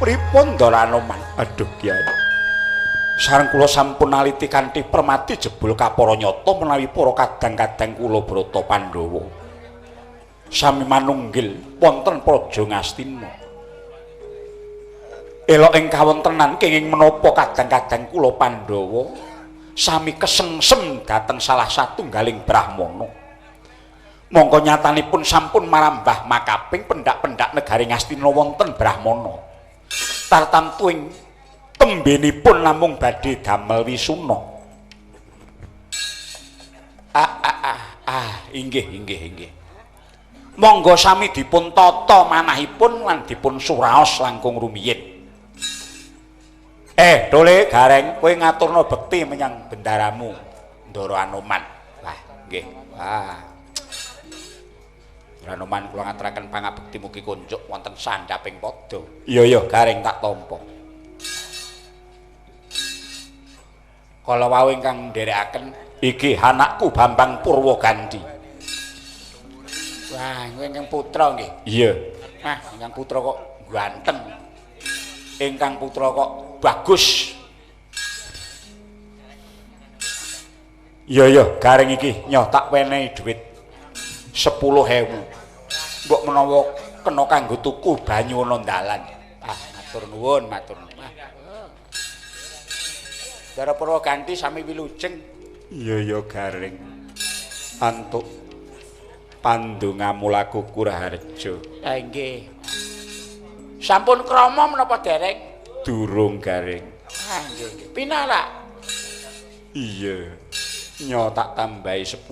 pripun Ndara Anoman? Aduh Kyai. Sareng kula sampun naliti kanthi permati jebul kapara nyata menawi para kadang-kadang kula Brata Pandhawa sami manunggil wonten Praja Ngastina. Elok ing kawontenan kenging menapa kadang-kadang kula Pandhawa sami kesengsem dhateng salah satunggaling brahmana. Mongko nyatanipun sampun marambah makaping pendak-pendak negari Ngastina wonten brahmana. Tartamtu ing tembenipun namung badhe damel wisuna. Inggih. Monggo sami dipun tata manahipun lan dipun suraos langkung rumiyin. Dole Gareng, kowe ngaturna bekti menyang bendaramu Ndara Anoman. Wah, nggih. Anoman kula ngaturaken pangabekti mugi kunjuk wonten sandhaping padha. Iya Gareng tak tampa. Kala wau ingkang nderekaken iki anakku Bambang Purwagandhi. Wah, kowe ingkang putra nggih. Iya. Ingkang putra kok ganteng. Ingkang putra kok bagus. Iya Gareng iki nyoh tak wenehi dhuwit 10.000. Mbok menawa kena kanggo tuku banyu ana dalan. Matur nuwun. Ndara Purwagandhi sami wilujeng. Iya Gareng. Antuk pandongamu laku Kuraharja. Nggih. Sampun krama menapa dereng? Durung Gareng. Nggih. Pinarak. Iya. Nyo tak tambahi 10.000.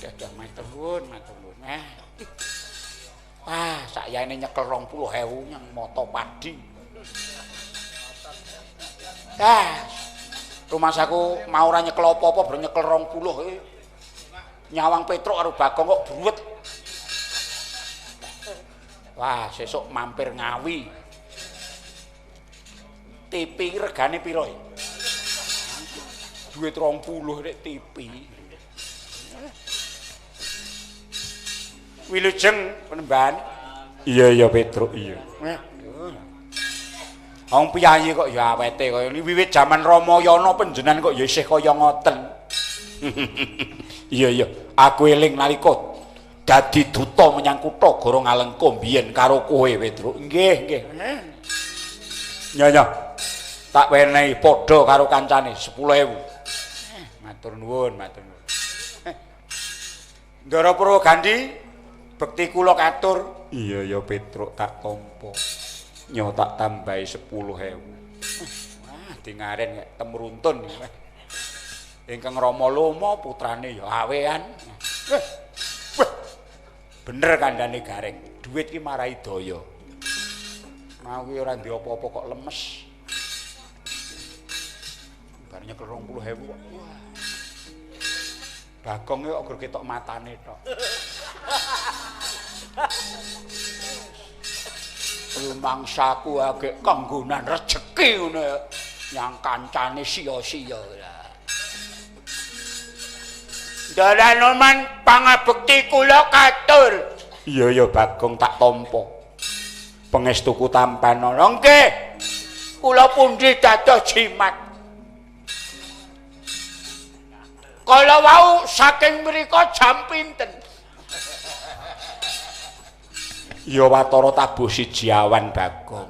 Dadah matur nuwun. Sakyane nyekel 20.000 nyang mata padi. Rumah saku mau ora nyekel apa-apa bar nyekel 20. Nyawang Petruk karo Bagong kok bruwet. Wah, sesuk mampir Ngawi. TV regane pira iki? Duit 20 nek TV. Wilujeng Penemban. Iya Petruk iya. Wong piyayi kok ya awete kaya ini wiwit jaman Ramayana panjenengan kok ya isih kaya ngoten. Iya. Aku eling nalika dadi duta menyang kutha Goro Ngalengka mbiyen karo kowe Petruk. Nggih. Nyonya. Tak wenehi padha karo kancane 10.000. Matur nuwun. Ndara Purwagandhi bekti kula katur. Iya Petruk tak tampa. Nyo tak tambahi 10.000. Dingaren nek temruntun. Ingkang Rama Loma putrane ya awean. Bener kandhane Gareng. Dhuwit ki marai daya. Mau ki ora ndek apa-apa kok lemes. Bar nyekel 20.000 kok. Bagong kok gur ketok matane tok. Rumangsaku agek kanggonan rejeki ngono ya. Yang kancane sia-sia. Ndara Anoman pangabekti kula katur. Iya Bagong tak tampa. Pangestuku tampan ana. Nggih. Kula pundi dados jimat. Kala wau saking mrika jam pinten? Ya watara tabuh siji awan Bagong.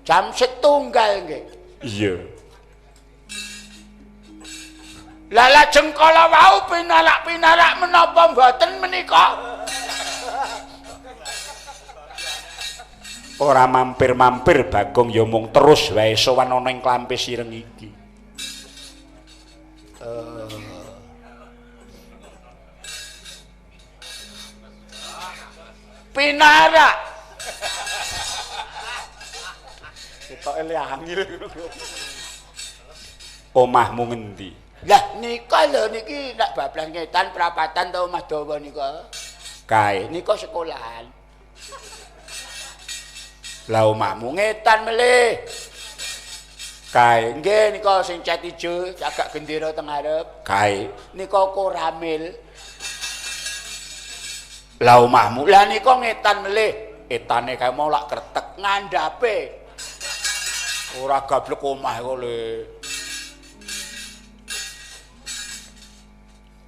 Jam 1 nggih. Iya. Lah lajeng kala wau pinarak-pinarak menapa mboten menika? Ora mampir-mampir Bagong ya mung terus wae sowan ana ing klampe sireng iki. Pinarak. Ketoke le angil. Omahmu ngendi? Lah nika lho niki nek bablas ngetan prapatan ta omah dawa nika. Kae nika sekolahan. Lah omahmu ngetan melih. Kae nggih nika sing cat ijo cagak gendera teng ngarep. Kae nika Koramil. Lah omahmu lah nika ngetan melih. Etane kae mau lak kretek. ngandhape. Ora gablek omah kok le.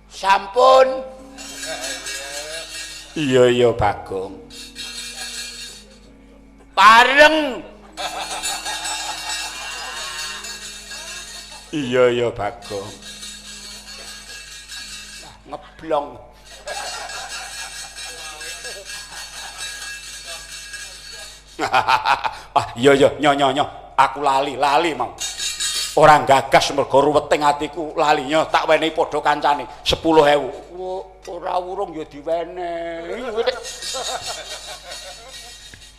Sampun. Iya Bagong. Pareng. Iya Bagong. Ngeblong. Iya nyo. Aku lali mau. Orang gagas mergo ruweting atiku lali nyo tak wenehi padha kancane 10.000. Ora urung ya diwenehi.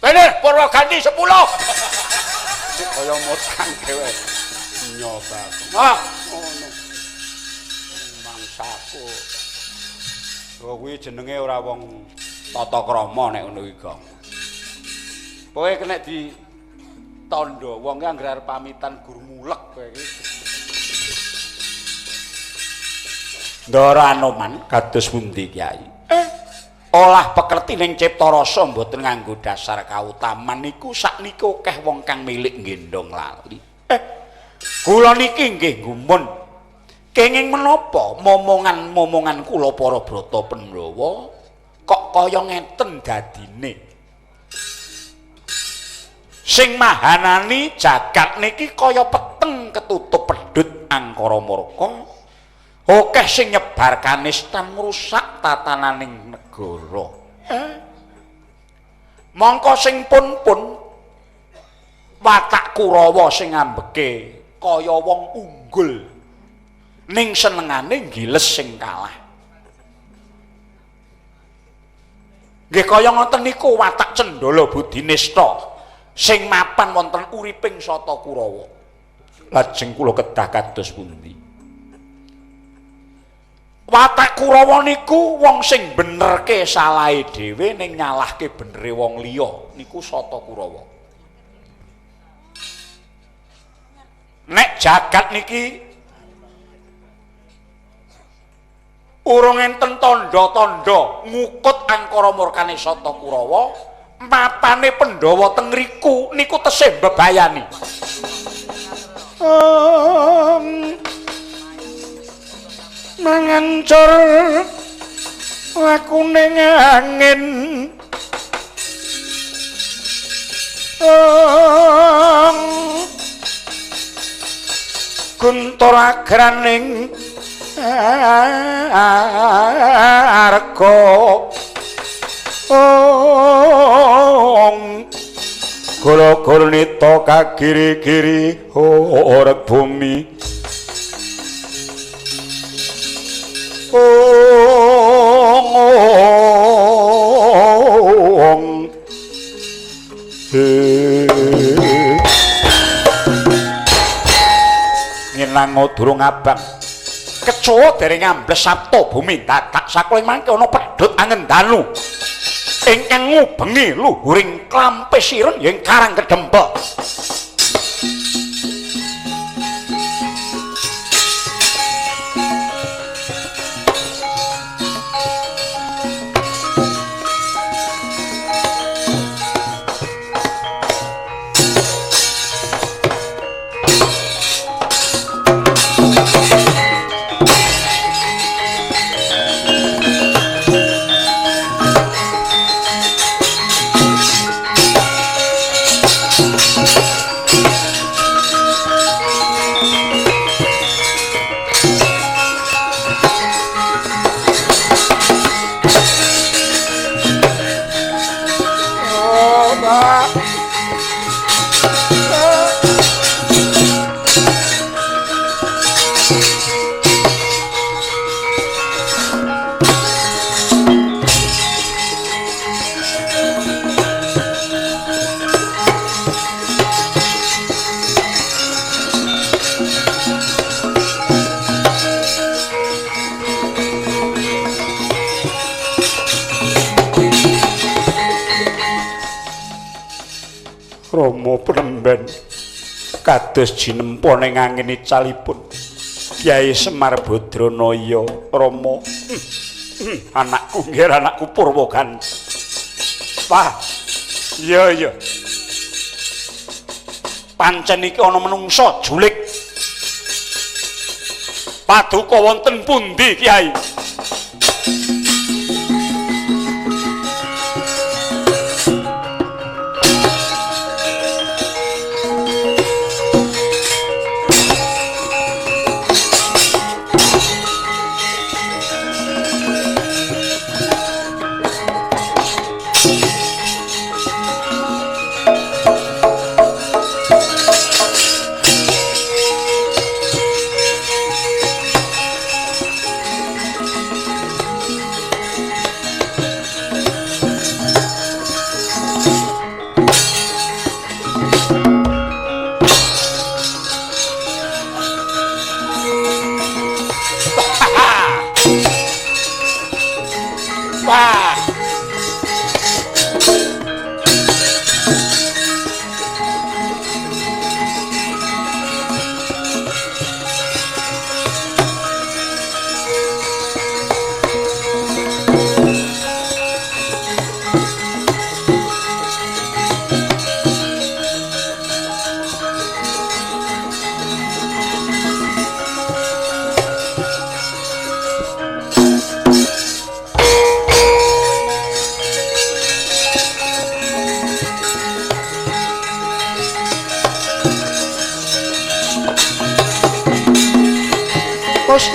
Bener Purwaganti 10. Kaya mutang dhewe. Nyoba. Ngono. Mangsaku. Kuwi jenenge ora wong tata krama nek ngono iki, Gong. Kowe kena di tondo wong ki anggere arep pamitan gur mulek kowe iki. Ndara Anoman kados pundi Kyai? Olah pekerti ning cipta rasa mboten nganggo dasar kautaman niku sakniki akeh wong kang milik nggendong lali. Kula niki nggih gumun. Kenging menapa momongan kula para brata Pandhawa kok kaya ngeten dadine. Sing mahanani jagat niki kaya peteng ketutup pedhut angkara murka. Akeh sing nyebar kanistan ngrusak tatananing negara. Mongko sing pun watak Kurawa sing ngambeke kaya wong unggul ning senengane ngiles sing kalah. Nggih kaya ngoten niku watak Cendala Budinista sing mapan wonten uriping Sata Kurawa. Lajeng kula kedah kados pundi? Watak Kurawa niku wong sing benerke salahe dhewe ning nyalahke benere wong liya niku Sata Kurawa. Nek jagat niki urung enten tandha-tandha ngukut angkara murkane Sata Kurawa, mapane Pandhawa teng ngriku niku tesih mbebayani. Mangancur aku ning angin. Guntur agraning arga golo-golo nita kagiri-giri orek bumi nginang durung abang kecoa dari ngambles sabto bumi dadak sakuling mangke ana pedhut angen dalu ingkang ngubengi luhuring klampe siren ing karang kedempel. Rama Pnemben kados jinempa ning angin icalipun Kyai Semar Badranaya. Rama, anakku nggih anakku Purwaganti. Wah, iya pancen iki ana menungsa julik. Paduka wonten pundi, Kyai?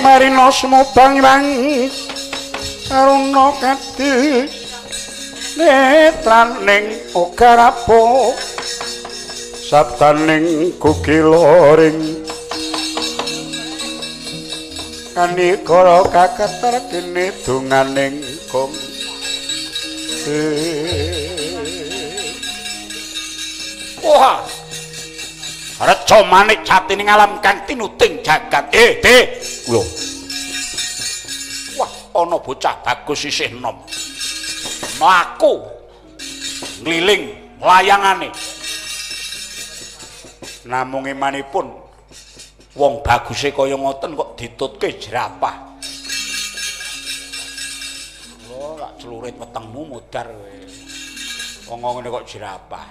Marino sumubang wangi karuna kadi netraning ogarapo sabdaning kukiloring kanikara kaketer kene donganing kong wah reca manik jatining alam kang tinuting jagat lho wah ana bocah bagus isih nom mlaku ngliling layangane namung imanipun wong baguse kaya ngoten kok ditutke jerapah lho lak celurit wetengmu mudar kowe wong ngene kok jerapah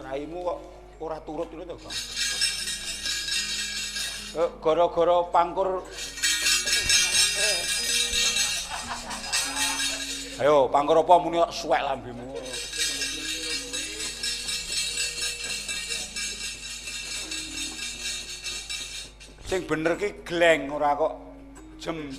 raimu kok ora turut itu to, Kang. Gara-gara pangkur. Ayo, pangkur apa muni kok suwek lambemu. Sing bener ki gleng ora kok jem.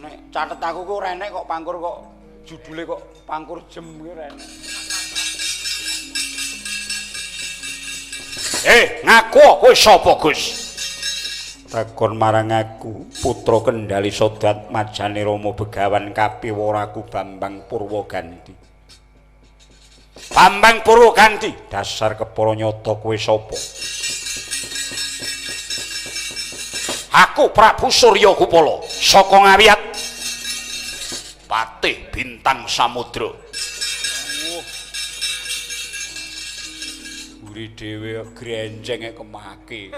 Nek catet aku ku ora enek kok pangkur kok judule kok pangkur jem ki ora enek. Ngaku kowe sapa, Gus? Takon marang aku, putra Kendali Sodat Majane Rama Begawan Kapiwaraku Bambang Purwaganti. Bambang Purwaganti, dasar kepara nyata kowe sapa? Aku Prabu Surya Kupala saka Ngawiyat Patih Bintang Samudra. Buri dhewe grenjeng kemake.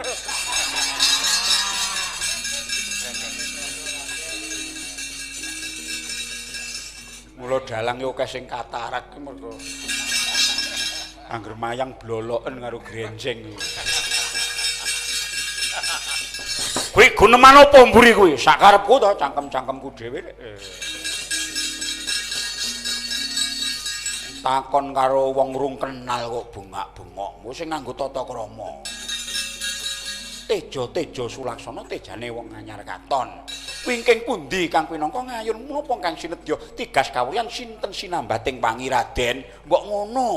Mula dalang yo akeh sing katarak ki mergo angger mayang bloloken karo grenjeng. Kuwi guneman apa mburi kuwi? Sakarepku to, cangkem-cangkemku dhewe. Takon karo wong rung kenal kok bengak-bengok. Sing nganggo tata krama. Teja-teja Sulaksana tejane wong anyar katon. Wingking pundi Kang Pinangka ngayun menapa Kang Sinedya tigas kawuyan sinten sinambating pangi Raden? Mbok ngono.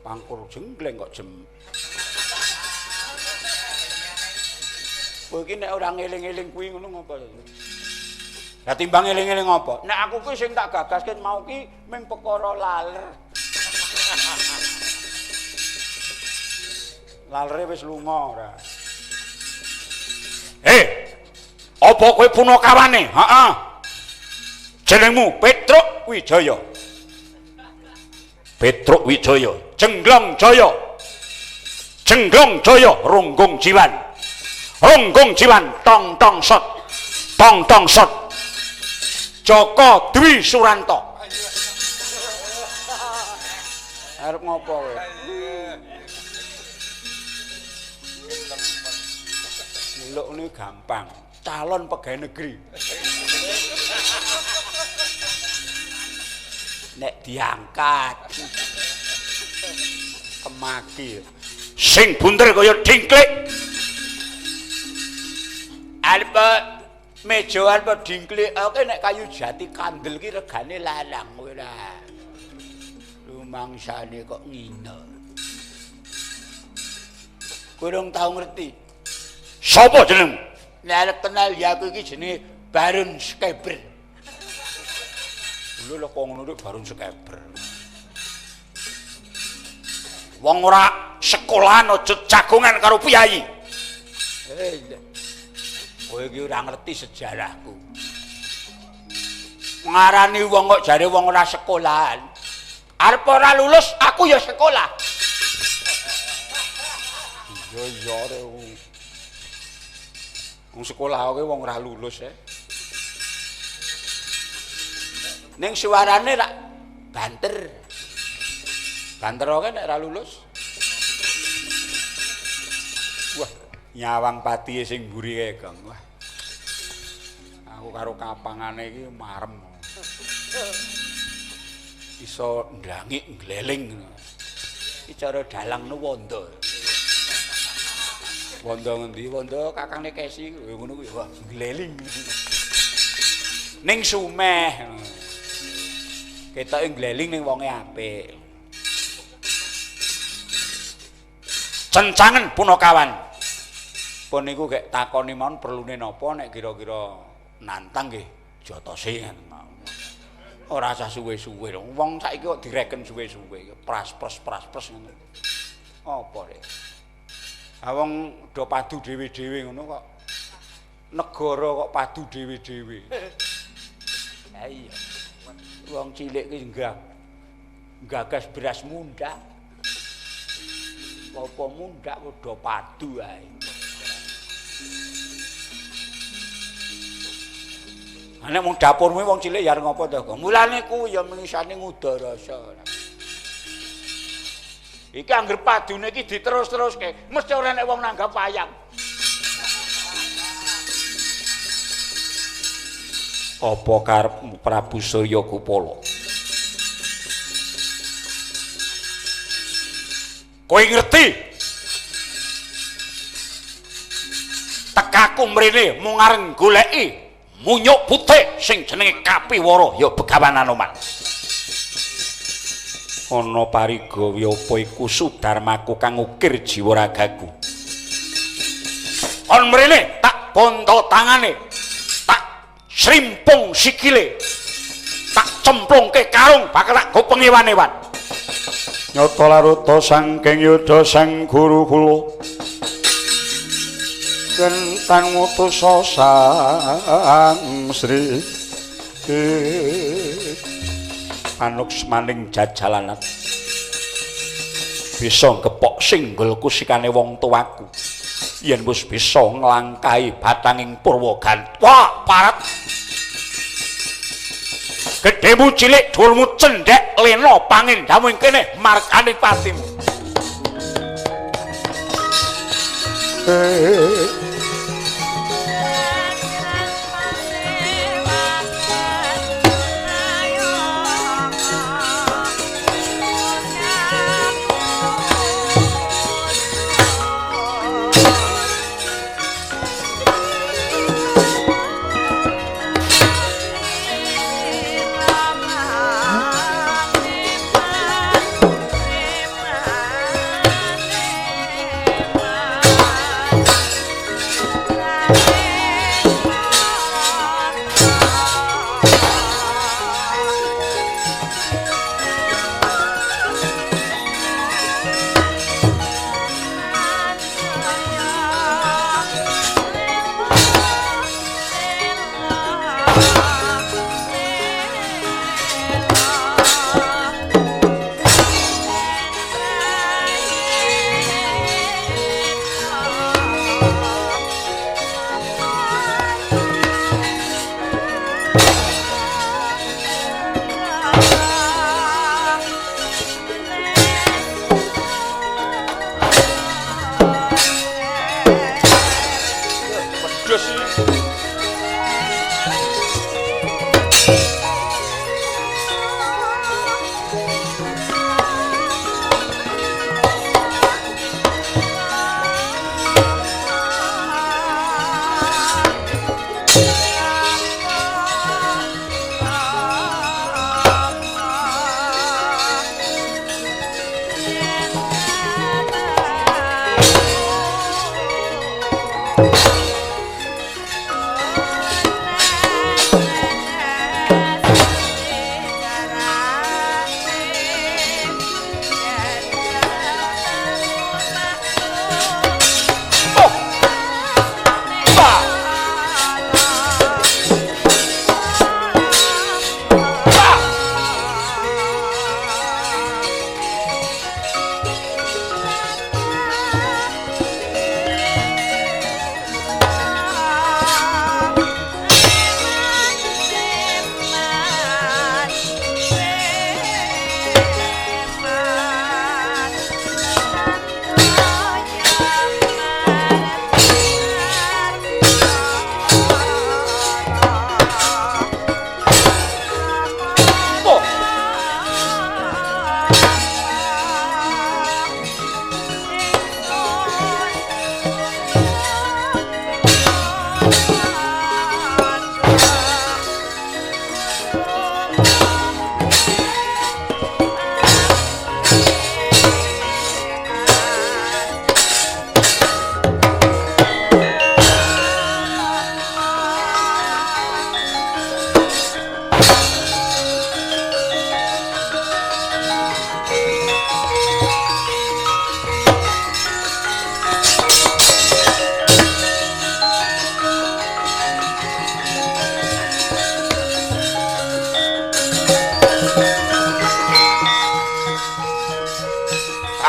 Pangkur jenggleng kok jem. Kowe iki nek ora ngeling-eling kuwi ngono ngapa? Lah timbang eling-eling apa? Nek aku ki sing tak gagaske mau ki mung perkara laler. Lalere wis lunga ora. Apa kowe punakawane? Heeh. Jenengmu Petruk Wijaya. Petruk Wijaya, Jenglong Jaya. Jenglong Jaya Runggung Jiwan. Ronggung Jiwan tong tong sot Joko Dwi Suranto arep ngopo kowe Lho ini gampang calon pegawai negeri nek diangkat kemaki sing bunter kaya dingklik alpa meja alpa dingklik oke nek kayu jati kandel ki regane larang ora rumangsane kok ngina kurang tau ngerti sapa jeneng nek kenal ya aku iki jenenge Barun Skeber lho kok ngono Barun Skeber wong ora sekolahan aja jagongan karo piyayi. Kowe iki ora ngerti sejarahku. Ngarani wong kok jare wong ora sekolahan. Arep ora lulus aku ya sekolah. Iya rek. Wong sekolah kowe wong ora lulus Ning suarane rak banter. Banter oke nek ora lulus. Wah, nyawang pati sing mburi kae, Kang. Wah. Aku karo kapangane iki marem. Iso ndangik ngleling. Iki cara dalangno wanda. Wanda ngendi? Wanda kakangne Kesi ngono kuwi wah ngleling. Ning sumeh. Ketoke ngleling ning wonge apik. Cencangen Punakawan. Pun niku gek takoni mawon perlune napa nek kira-kira nantang nggih jotose ora usah suwe-suwe wong saiki kok direken suwe-suwe pras-pres ngono. Apa rek? Ah wong do padu dhewe-dhewe ngono kok. Negara kok padu dhewe-dhewe. Ha iya. Wong cilik ki gagas beras mundak. Apa mundak padha padu ae. Ana mung dapurmu wong cilik ya ngopo to, Kang? Mulane ku ya mengisane ngudarasa. Iki angger padune iki diterus-teruske, mesti ora nek wong nanggap wayang. Apa karepmu Prabu Surya Kupala? Kowe ngerti? Tekaku mrene mung areng goleki munyuk putih sing jenenge Kapiwara ya Begawan Anoman. Ana parigawe apa iku Sudarmaku kang ukir jiwa ragaku. Kon mrene tak bonto tangane, tak srimpung sikile, tak cemplungke karung bakal tak gopeng ewan-ewan. Nyata laruta sangking yudha sang guru kula kentang mutusa sang Sri Panuks maning jajalanat bisa gepok singgulku sikane wong tuaku yen wis bisa nglangkahi batanging Purwagantha. Wah, parat gedemu cilik dhuwurmu cendhek lena pangendhamu ing kene markane patimu.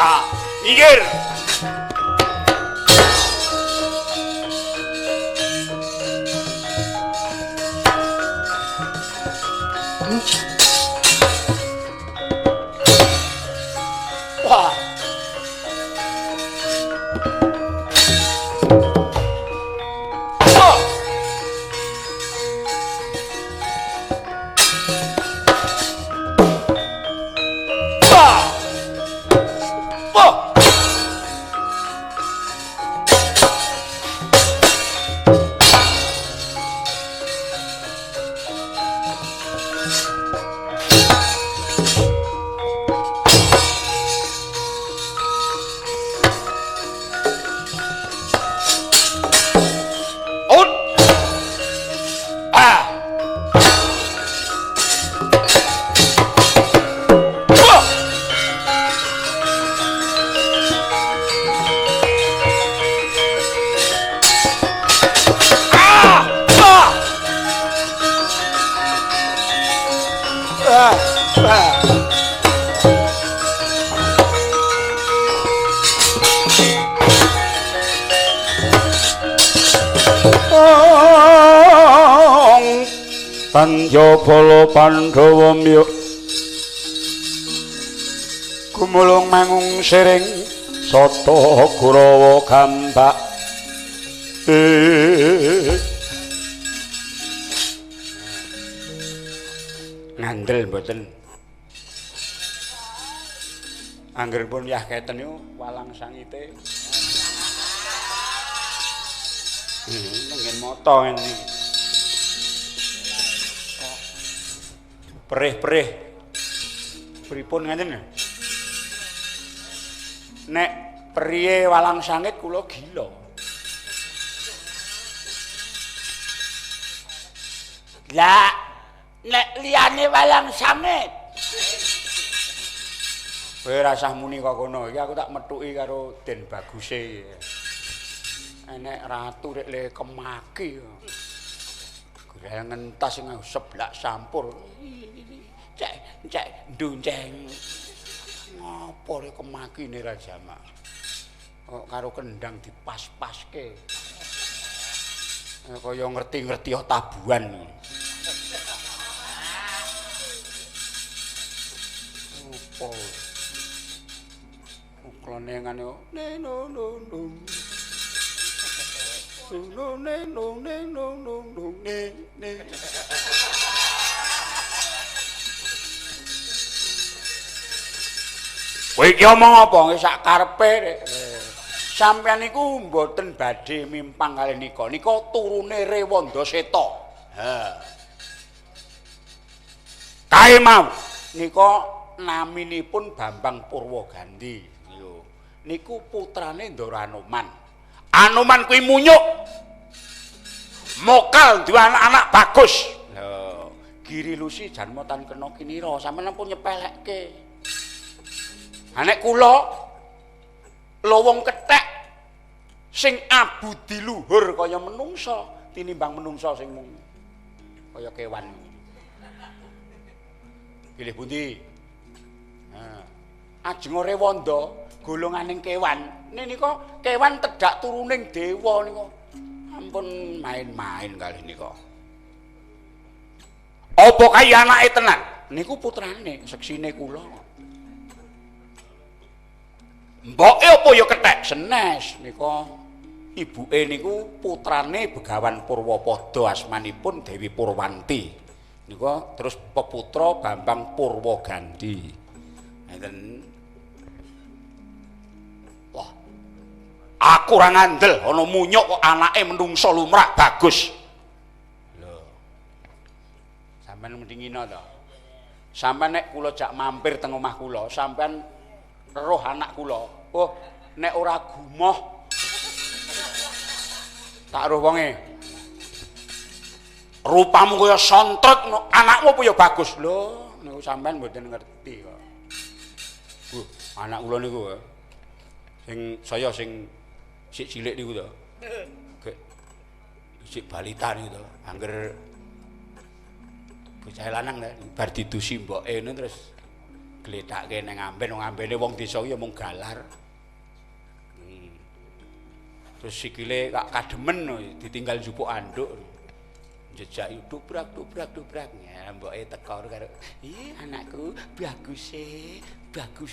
Ah, minggir. Wah. Panjabala Pandhawa mya gumulung mangung siring sata Kurawa gambak ngandel mboten anggeripun yah keten yo walang sangite ngen moto ngene perih-perih pripun ngeten nek priye walang sangit kula gila lah nek liyane walang sangit kowe rasah muni kok kono iki aku tak methuki karo Den Baguse enek ratu rek le kemaki goreng ngentas sing seblak sampur cek ndunceng ngopo rek kemaki ne Rajama kok karo kendang dipas-paske kaya ngerti-ngerti tabuhan opo uklane ngene no kowe iki omong apa sak karepe sampeyan niku mboten badhe mimpang kalih nika turune Rewanda Seta ha kae mau nika naminipun Bambang Purwogandhi niku putrane Ndara Anoman Anoman kuwi munyuk mokal duwe anak-anak bagus lho Giri Lusi janma tan kena kinira sampeyan pun nyepelekke anek kula lowong kethek sing abudi luhur kaya menungsa tinimbang menungsa sing mung kaya kewan pilih pundi ajeng Rewanda golonganing kewan nika kewan tedhak turuning dewa nika ampun main-main kalih nika apa kaya anake tenan niku putrane seksine kula mboke apa ya kethek senes nika ibuke niku putrane Begawan Purwapada asmanipun Dewi Purwanti nika terus peputra Bambang Purwogandhi ngeten wah aku ora ngandel ana munyuk kok anake menungsa lumrah bagus lho sampean mending ngina to sampean nek kula jak mampir teng omah kula sampean roh anak kula oh nek ora gumoh tak roh wonge rupamu kaya sontrek anakmu apa ya bagus lho niku sampean mboten ngerti kok anak kula niku sing saya sing sik cilik niku to sik balita niku to angger bocah lanang bar didusi mboke terus glethakke nang amben wong ambene wong desa ya mung galar. Terus sikile kak kademen ditinggal njupuk anduk. Jejaki dubrak. Ya mboke teko karo, "Ih, anakku, bagus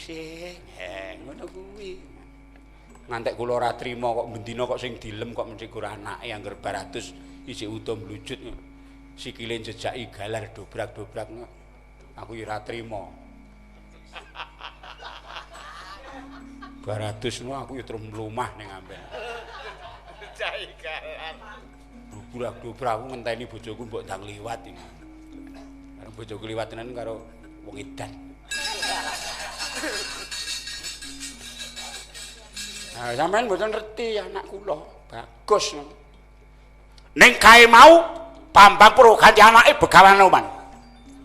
e. Ngono kuwi. Ngantek kula ora trima kok bendina kok sing dilem kok mesti ora anake angger baratus isih utuh mlujut. Sikile jejaki galar dobrak. Aku ya ora trima. Baratus ngono aku ya terus mlumah ning amben. Jejaki galar. Dobrak aku ngenteni bojoku mbok ndang liwat iki. Karo bojoku liwat tenan karo wong edan. Nah, sampean mboten ngerti anak kula. Bagus. Ning kae mau Bambang Purwoganti anake Begawan Anoman.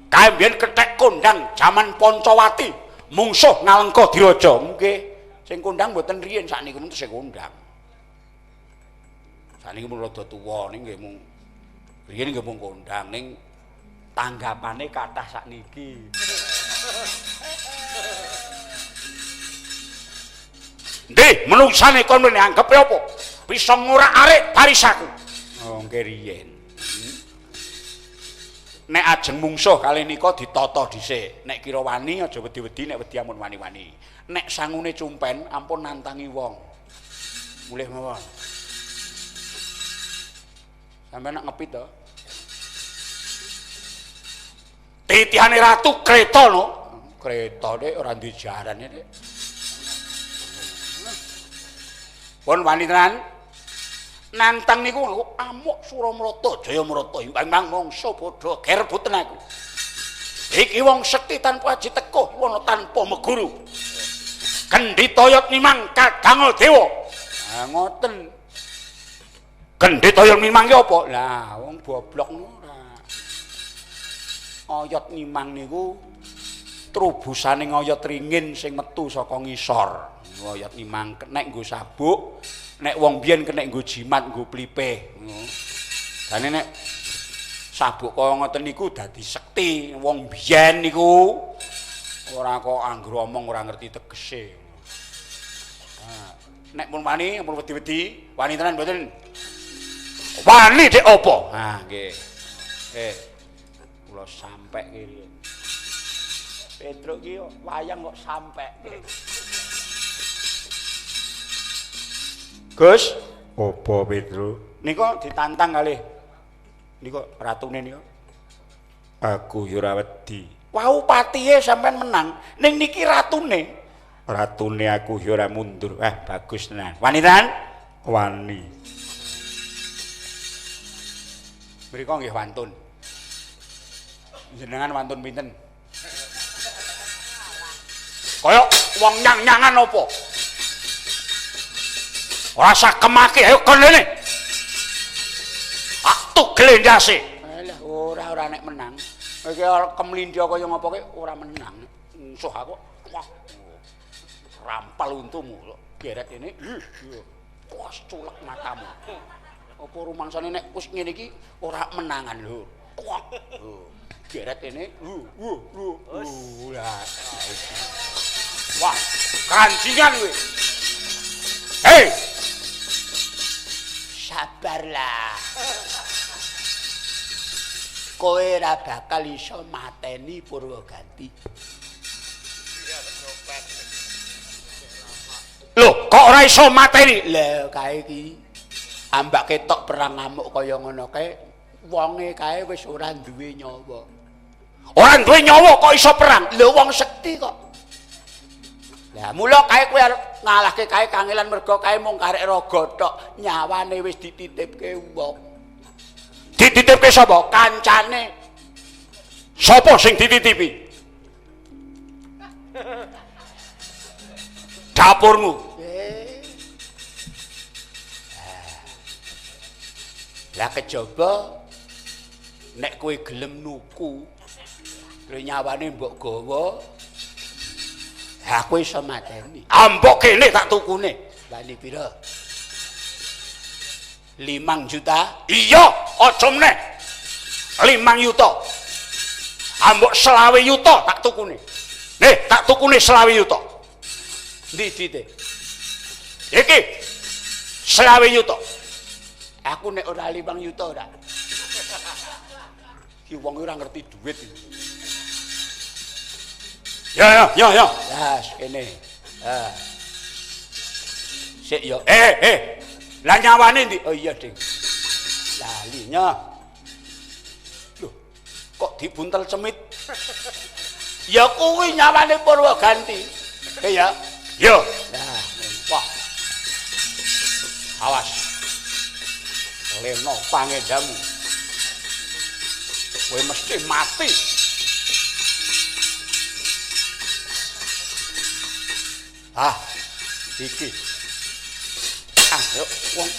Kae mbiyen kethek kondang jaman Pancawati, mungsuh Ngalengka Diraja. Nggih, sing kondang mboten riyen sakniku mung sing kondang. Sakniki mun rada tuwa ning nggih mung riyen nggih mung kondang ning tanggapane kathah sakniki. Nggih, menungsane kon mrene anggepe apa? Bisa ngurak-arik barisaku. Oh, nggih riyen. Nek ajeng mungsuh kalih nika ditata dhisik. Nek kira wani aja wedi-wedi, nek wedi ampun wani-wani. Nek sangune cumpen ampun nantangi wong. Mulih mawon. Sampeyan nak ngepit to? Titihane ratu kreta no. Kreta nek ora duwe jarane nek. Pun wani tenan. Nantang niku aku amuk Suramrata, Jayamrata, imbang mangsa padha gerbuten aku. Iki wong sekti tanpa aji teko, wana tanpa meguru. Gendhitayat nimang kadangul dewa. Ah ngoten. Gendhitayat nimang ki apa? Lah wong boblok ora. Oyot nimang niku trubusane oyot ringin sing metu saka ngisor. Oyot nimang nek nggo sabuk. Nek wong biyen kena nggo jimat nggo plipe ngono. Dane nek sabuk kaya ngoten niku dadi sekti wong biyen niku ora kok anggere omong ora ngerti tegese. Nah, nek pun wani ampun wedi-wedi, wani tenan mboten. Wani dek apa? Nah, nggih. Kula sampe kiri. Petruk ki wayang kok sampe. Gus, apa Pedro? Nika ditantang kalih. Nika ratune nika. Aku ya ora wedi. Wau patihe sampean menang, ning niki ratune. Ratune aku ya ora mundur. Bagus tenan. Wani tenan? Wani. Mriko nggih wantun. Jenengan wantun pinten? Kaya wong nyang-nyangan apa? Ora sakemake ayo kon rene. Aku glendase. Alah ora nek menang. Iki kemlindya kaya ngapa ki ora menang. Musuh aku. Wah. Rampal untumu kok. Geret ini. Wah culek matamu. Apa rumangsane nek wis ngene iki ora menangan lho. Wah. Geret ini. Wah, kancingan kowe. Hei. Sabarlah. Kowe ora bakal iso mateni Purwoganti. Lho, kok ora iso mateni? Lah kae iki ambak ketok perang ngamuk kaya ngono kae, wonge kae wis ora duwe nyawa. Ora duwe nyawa kok iso perang? Lho wong sekti kok. Lah mula kae kowe arep ngalahke kae kangelan mergo kae mung karek raga tok, nyawane wis dititipke wong. Dititipke sapa? Kancane. Sapa sing dititipi? Dapurmu. Lah kejaba nek kowe gelem nuku, lho nyawane mbok gawa. Aku iso mateni. Ambok kene tak tukune. Bani pira? 5 juta? Iya, aja meneh. 5 juta. Ambok 20 juta tak tukune. Nih, tak tukune 20 yuta. Ndi dite? Iki 20 yuta. Aku nek ora 5 yuta ora. Ki wong ora ngerti duit. Ya. Las kene. Sik yo. Lah nyawane ndi? Oh iya, Ding. Lalinya. Loh, kok dibuntel cemit? Ya kuwi nyawane Purwaganti. Ya. Yo. Nah, wah. Awas. Leno pangendamu. Kowe mesti mati. Iki. Yuk, wong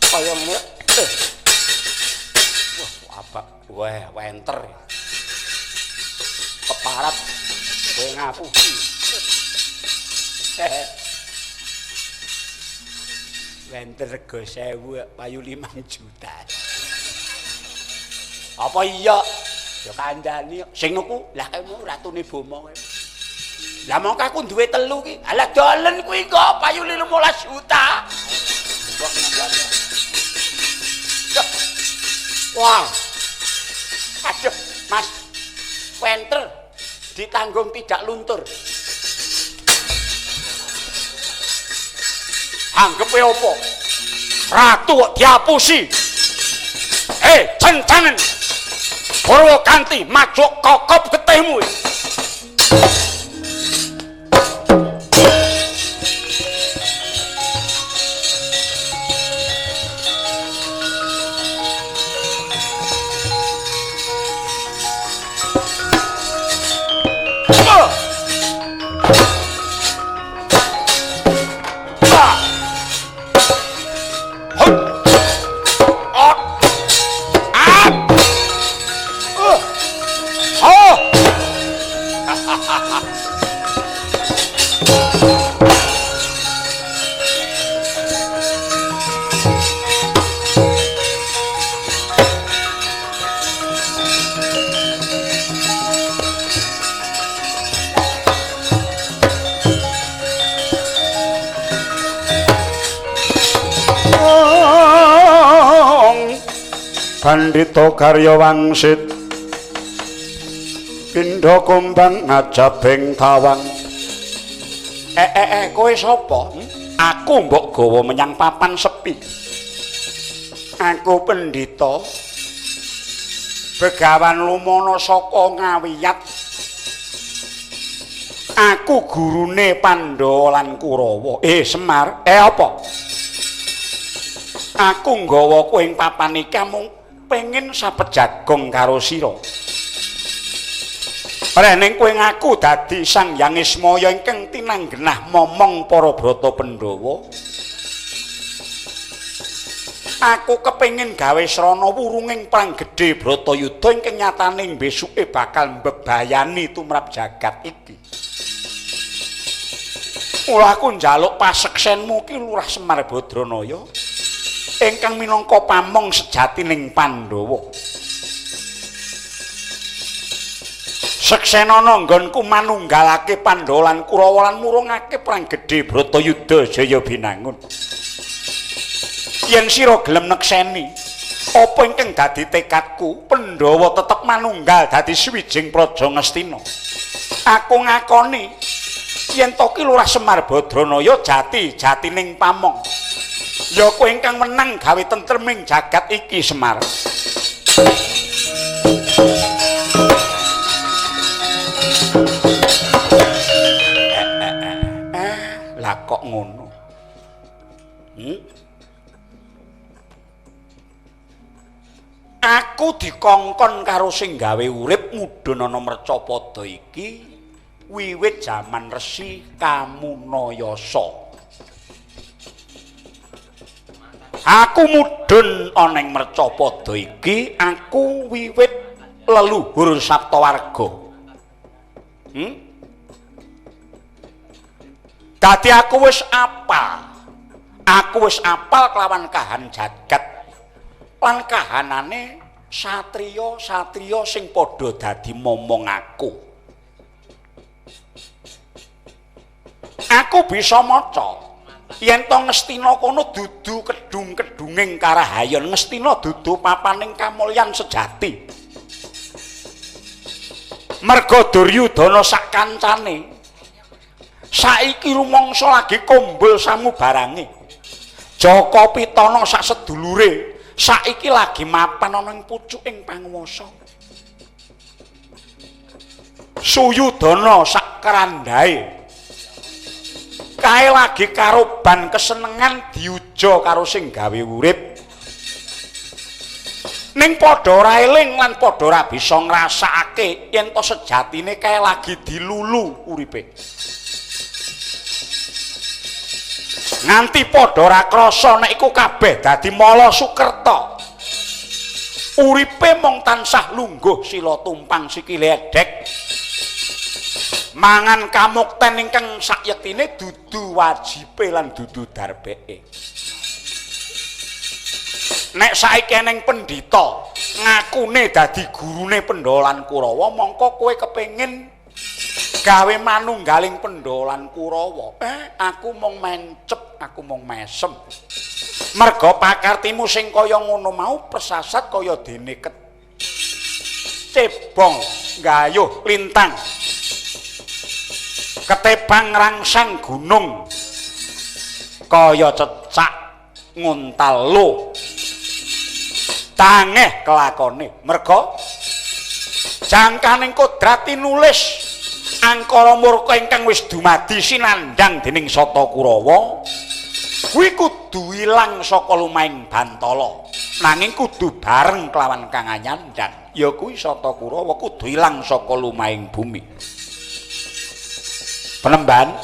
kaya ngene. Wah, abak. Wah, wenter. Keparat kowe ngapusi. Wenter rego 1000 payu 5 juta. Apa iya? Ya kandhani sing niku lah kowe ratune bomo kowe. Lah mongko aku duwe 3 ki. Lah dolen kuwi kok payu 15 juta. Wah. Aduh, Mas. Wenter ditanggung tidak luntur. Anggepe opo? Ratu kok diapusi. Jangan. Purwaganti majuk kokop getihmu. Pandhita Karya Wangsit pindha kumbang ngajabing tawang. Kowe sapa? Aku mbok gawa menyang papan sepi. Aku pendhita Begawan Lumana saka Ngawiyat. Aku gurune Pandhawa lan Kurawa. Semar, apa? Aku nggawa kowe ing papan iki mung pengen sapejagong karo sira. Rene kowe ngaku dadi Sang Hyang Ismaya ingkang tinanggenah momong para brata Pandhawa. Aku kepengin gawe srana wurunging perang gedhe Bratayuda ingkang nyatane besuke bakal mbebayani tumrap jagat iki. Mula aku njaluk paseksenmu ki Lurah Semar Badranaya ingkang minangka pamong sejatining Pandhawa. Seksenana nggonku manunggalake Pandhawa lan Kurawa lan murungake perang gedhe Bratayuda Jaya Binangun. Yen sira gelem nekseni apa ingkang dadi tekadku, Pandhawa tetep manunggal dadi swijing praja Ngastina. Aku ngakoni yen to ki Lurah Semar Badranaya jatining pamong. Ya kowe ingkang menang gawe tentreming jagat iki Semar. Lah kok ngono? Aku dikongkon karo sing gawe urip mudhun ana Mercapada iki wiwit jaman Resi Kamunayasa. Aku mudhun ana ing Mercapada iki, aku wiwit leluhur Saptawarga. Dadi aku wis apal. Aku wis apal kelawan kahan jagat. Lan kahanane satriya-satriya sing padha dadi momong aku. aku bisa maca yen to Ngastina kono dudu kedung-kedunging karahayon, Ngastina dudu papaning kamulyan sejati. Merga Duryudana sak kancane saiki rumangsa lagi kumpul samubarange. Jaka Pitana sak sedulure saiki lagi mapan ana ing pucuking panguwasa. Suyudana sak kerandhae kae lagi karoban kesenengan diuja karo sing gawe urip. Ning padha ora eling lan padha ora bisa ngrasakake yen to sejatine kae lagi dilulu uripe. Nganti padha ora krasa nek iku kabeh dadi mala sukerta. Uripe mung tansah lungguh sila tumpang sikile edhek. Mangan kamukten ingkang sakyektine dudu wajibe lan dudu darbeke. Nek saiki eneng pendhita ngakune dadi gurune Pandhawa Kurawa, mongko kowe kepengin gawe manunggaling Pandhawa Kurawa. Aku mung mencep, aku mung mesem. Merga pakartimu sing kaya ngono mau persasat kaya dene cebong gayuh lintang. Ketebang rangsang gunung kaya cecak nguntalo tangeh kelakone merga jangkaning kodrati nulis angkara murka ingkang wis dumadi sinandhang dening Sata Kurawa kuwi kudu ilang saka lumahing Bantala nanging kudu bareng kelawan Kang Anyandang ya kuwi Sata Kurawa kudu ilang saka lumahing bumi. Penemban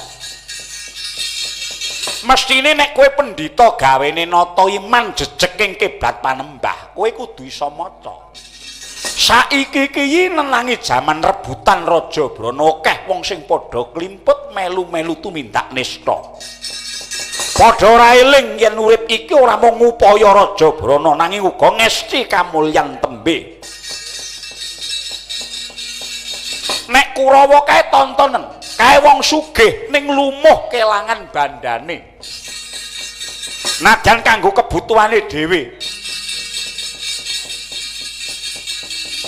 mestine nek kowe pendhita gawene nata iman jejeking kiblat panembah kowe kudu isa maca. Saiki iki nenangi jaman rebutan Raja Brana akeh wong sing padha klimput melu-melu tumindak nista. Padha ora eling yen urip iki ora mung upaya Raja Brana nanging uga ngesti kamulyan tembe. Nek Kurawa kae tontonen kae wong sugih ning lumuh kelangan bandane. Najan kanggo kebutuhane dhewe.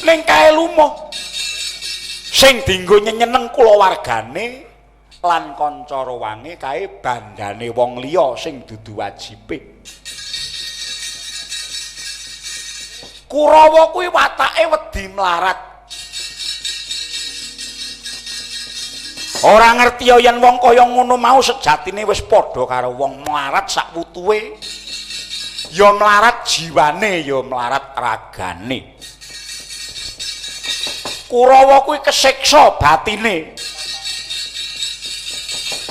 Ning kae lumuh sing dienggo nyeneng kulawargane lan kanca rowange kae bandane wong liya sing dudu wajibe. Kurawa kuwi watake wedi mlarat. Ora ngerti yen wong kaya ngono mau sejatine wis padha karo wong mlarat sak wutuhe. Ya mlarat jiwane, ya mlarat ragane. Kurawa kuwi kesiksa batine.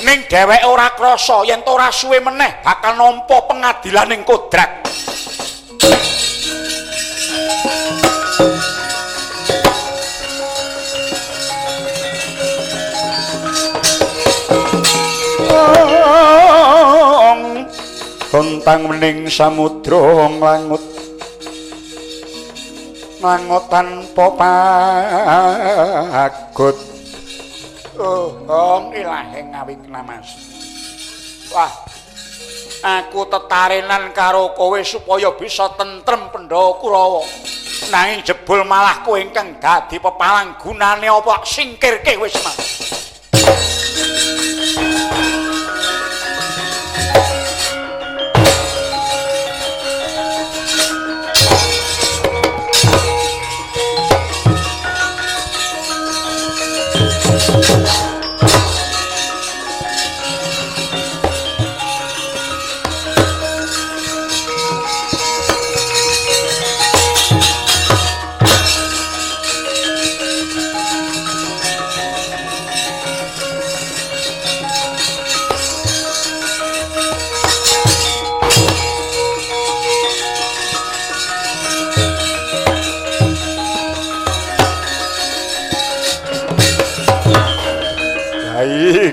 Ning dheweke ora krasa yen ora suwe meneh bakal nampa pengadilaning kodrat. Tontang mening samudra nglangut tanpa pagut. Oh ilahe ngawikna Mas. Wah, aku tetarenan karo kowe supaya bisa tentrem Pandhawa Kurawa. Nanging jebul malah kowe ingkang dadi pepalang gunane apa singkirke wis Mas.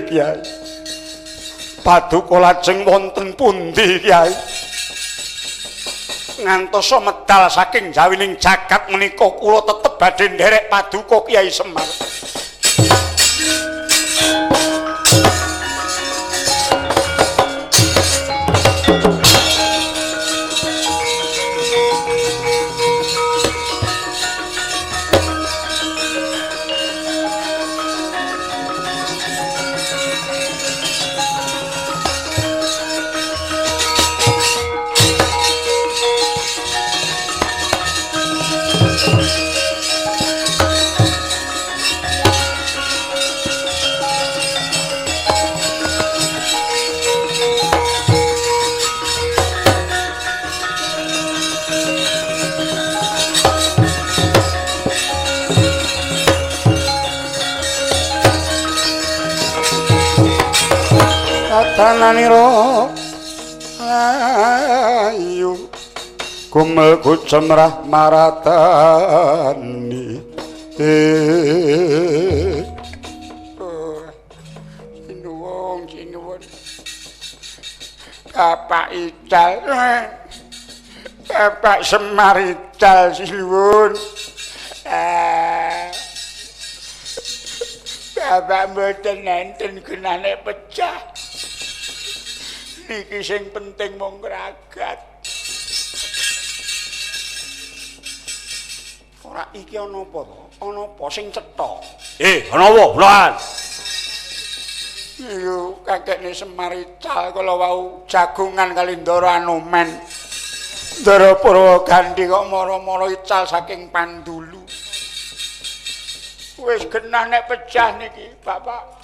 Kyai Paduka lajeng wonten pundi Kyai ngantos medal saking jawining jagat menika kula tetep badhe nderek Paduka Kyai Semar. tatananira ayu kumel kucemrah maratani sinuwun Bapak Ical Bapak Semar Ical sinuwun Bapak mboten enten gunane pecah niki sing penting mung ragat ora iki ana apa to ana apa sing cetha ana apa bulan yo kakekne Semar Ical kala wau jagungan kali Ndara Anomen Ndara Purwagandhi kok mara-mara ical saking Pandulu wis genah nek pecah niki Bapak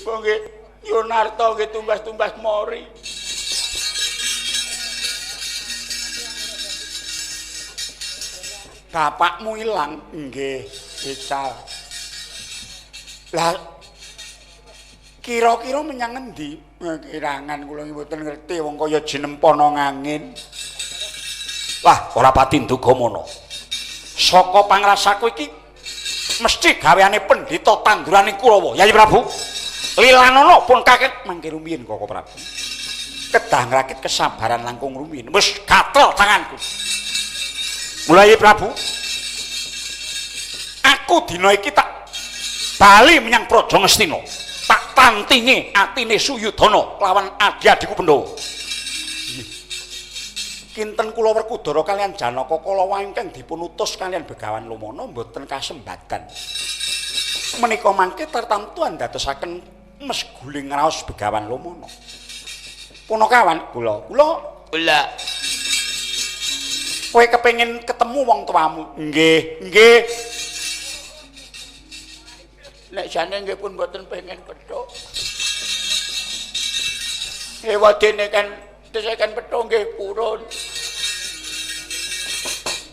monggo Yonarto nggih tumbas-tumbas mori bapakmu ilang nggih Ical lah kira-kira menyang endi kirangan kula mboten ngerti wong kaya jinempana ngangin wah ora pati nduga mono saka pangrasaku iki mesti gaweane pendhita tandurane Kurawa Yayi Prabu Lilanana pun kaget mangke rumiyin Koko Prabu kedah ngrakit kesabaran langkung rumiyin wis gatel tanganku mulai Prabu aku dina iki tak bali menyang Praja Ngastina tak tantinge atine Suyudana lawan adi-adiku Pandhawa kinten kula Werkudara kalian Janaka kala ingkang dipun utus kalian Begawan Lumana mboten kasembadan menika mangke tertamtu andadosaken mes guling raos Begawan Lumana punakawan kula kowe kepengin ketemu wong tuamu nggih nek jane nggih pun mboten pengen pethuk wadene kan tesaken pethuk nggih purun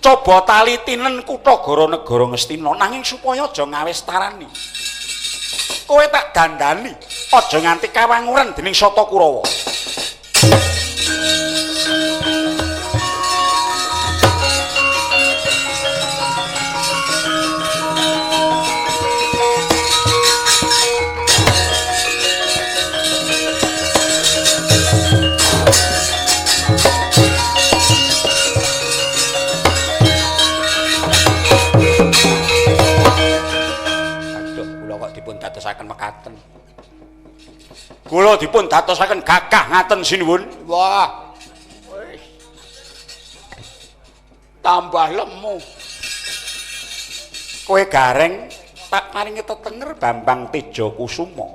coba talitinen Kutagara negara Ngastina nanging supaya aja ngawestarani kowe tak dandani aja nganti kawanguran dening Sata Kurawa mekaten kula dipun dadosaken gagah ngaten sinuwun wah wis tambah lemu kowe gareng tak paringi tetenger Bambang Teja Kusuma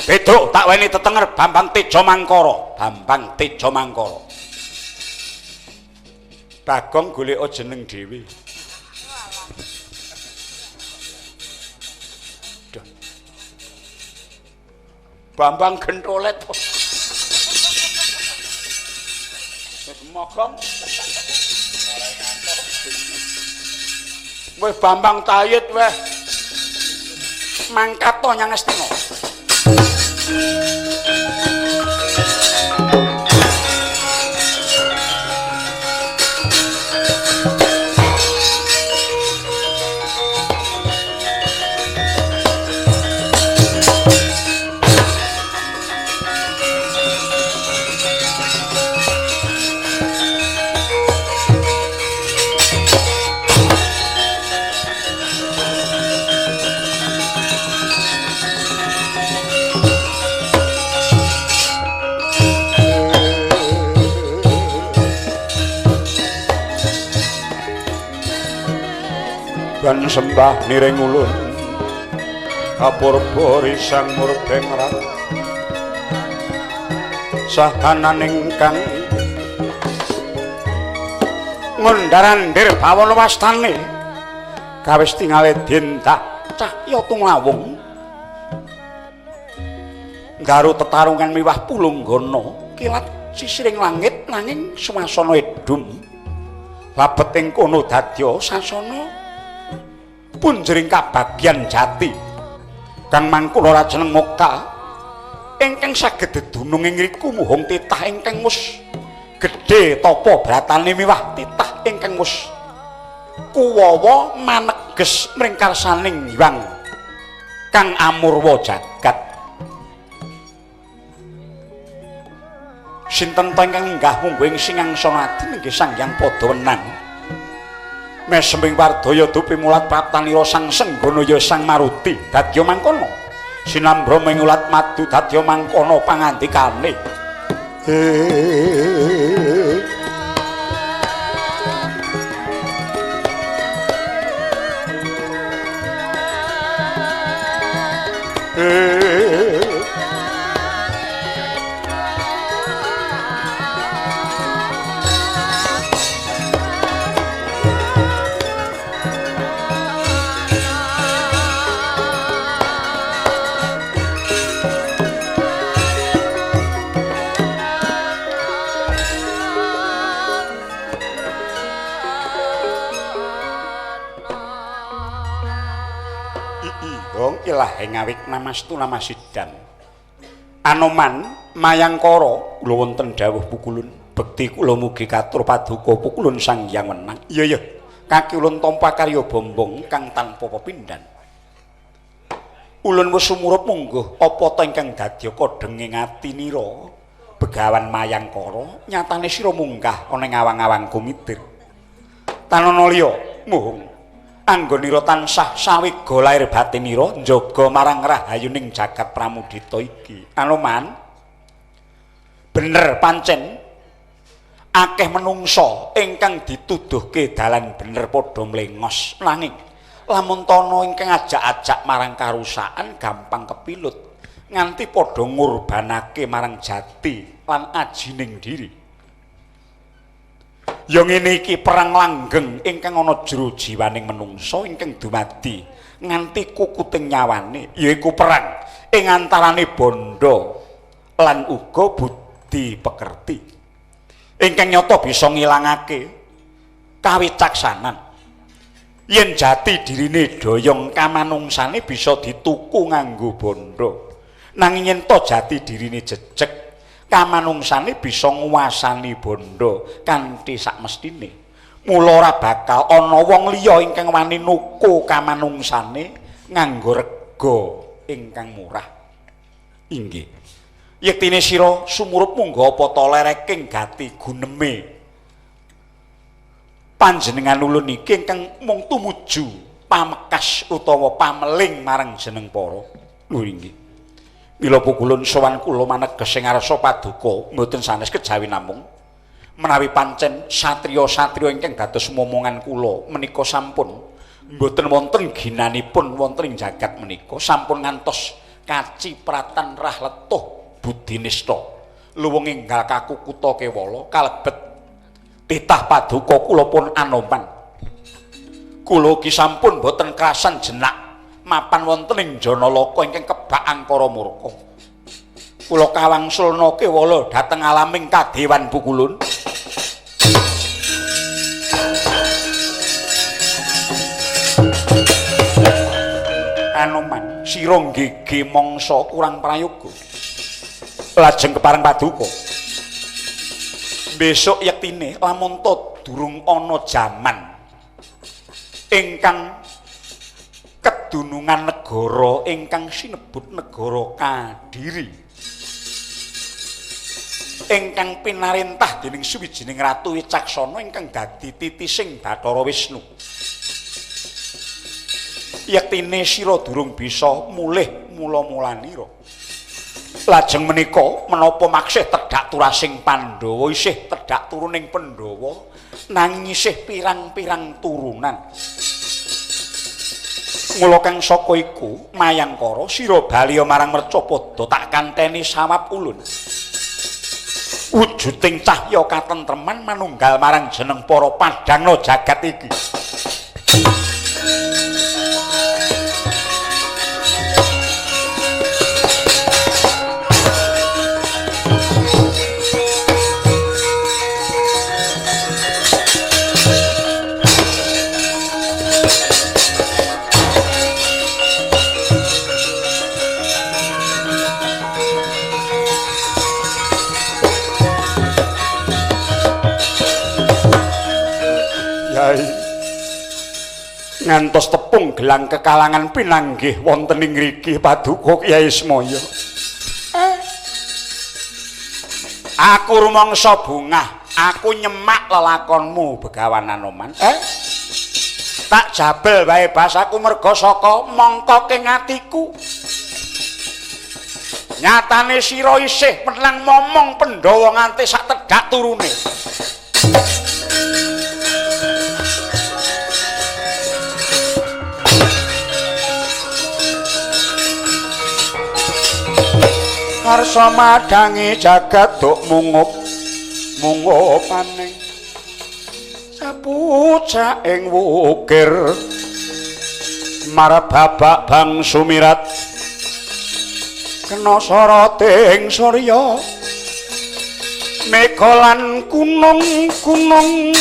Beduk tak weni tetenger Bambang Teja Mangkara Bagong golek jeneng dhewe Bambang Gentolet. Mogong. Wis Bambang Tayit weh. Mangkat to nyang Astina. Dan sembah niring ulun kapurba risang murbeng rat sahanan ingkang ngondarandir bawana wastane kawis tingale dindak cahya tumlawung nggaru tetarungan miwah pulunggana kilat sisiring langit nanging swasana edum labet ing kono dadya sasana punjering kabagyan jati kang mangkula rajeneng Moka ingkang saged dedunung ing ngriku muhung titah ingkang mus gedhe tapa bratane miwah titah ingkang mus kuwawa maneges mring karsaning Hyang kang amurwa jagat. Sinten ta ingkang minggah mungguh ing singangsana adi inggih Sang Hyang Padawenang mesembing wardaya dupi mulat pratanira Sang Senggonaya Sang Maruti dadya mangkono sinambra mengulat madu dadya mangkono pangandikane ilah ngawik namastu namasidan Anoman mayangkara kula wonten dawuh pukulun bekti kula mugi katur paduka pukulun Sang Hyang Wenang. Iya kaki ulun tampa karya bombong kang tanpa pepindhan. Ulun wis sumurup mungguh apa ta ingkang dadya kodheng ing atinira Begawan Mayangkara nyatane sira munggah ana ing awang-awang kumitir. Tanana liya muhung anggonira tansah sawiga lair batinira njaga marang rahayuning jagat pramudita iki. Anoman bener pancen akeh menungsa ingkang dituduhke dalan bener padha mlengos nanging lamun tono ingkang ajak-ajak marang karusakan gampang kepilut nganti padha ngurbanake marang jati lan ajining diri. Ya ngene iki perang langgeng ingkang ana jero jiwaning menungsa ingkang dumadi nganti kukuting nyawane yaiku perang ing antarane bondo lan uga budi pekerti ingkang nyata bisa ngilangake kawicaksanan. Yen jati dirine doyong kamanungsane bisa dituku nganggo bondo nanging yen to jati dirine jejeg kamanungsane bisa nguwasani bondo kanthi sakmestine. Mula ora bakal ana wong liya ingkang wani nuku kamanungsane nganggo rega ingkang murah. Inggih. Yektine sira sumurup munggo apa ta lereking gati guneme panjenengan ulun iki ingkang mung tumuju pamekas utawa pameling marang jeneng para. Lho inggih. Mila pukulun sowan kula maneges ing ngarsa paduka mboten sanes kejawi namung menawi pancen satriya-satriya ingkang dados momongan kula menika sampun mboten wonten ginanipun wonten ing jagat menika sampun ngantos kacipratan rah letuh budinista luwung enggal kaku kutha Kewala kalebet titah paduka kula pun Anoman. Kula ki sampun mboten krasan jenak mapan wonten ing Janalaka ingkang kebak angkara murka. Kula kawangsulna Kewala dhateng alaming kadewan pukulun. Anoman sira nggege mangsa kurang prayoga. Lajeng kepareng paduka. Besok yektine lamun to durung ana jaman ingkang kedunungan negara ingkang sinebut negara Kadiri ingkang pinarentah dening suwijining ratu wicaksana ingkang dadi titising Bathara Wisnu. Yektine sira durung bisa mulih mula-mulanira. Lajeng menika menapa maksih tedhak turasing Pandhawa isih tedhak turuning Pandhawa nanging isih pirang-pirang turunan. Mula kang saka iku Mayangkara sira bali marang Mercapada tak kanteni sawab ulun. Wujuding cahya katentreman manunggal marang jeneng para padhangna jagat iki. ngantos tepung gelang kekalangan pinanggih wonten ing ngriki paduka Kyai Semaya. Aku rumangsa bungah, aku nyemak lelakonmu Begawan Anoman. Tak jabel wae basaku merga saka mangka ing atiku. Nyatane sira isih menang momong Pandhawa nganti sak tedhak turune. Karsa madangi jagat duk mungupane sapucak ing wukir marbabak bang sumirat kena soroting surya mega lan gunung-gunung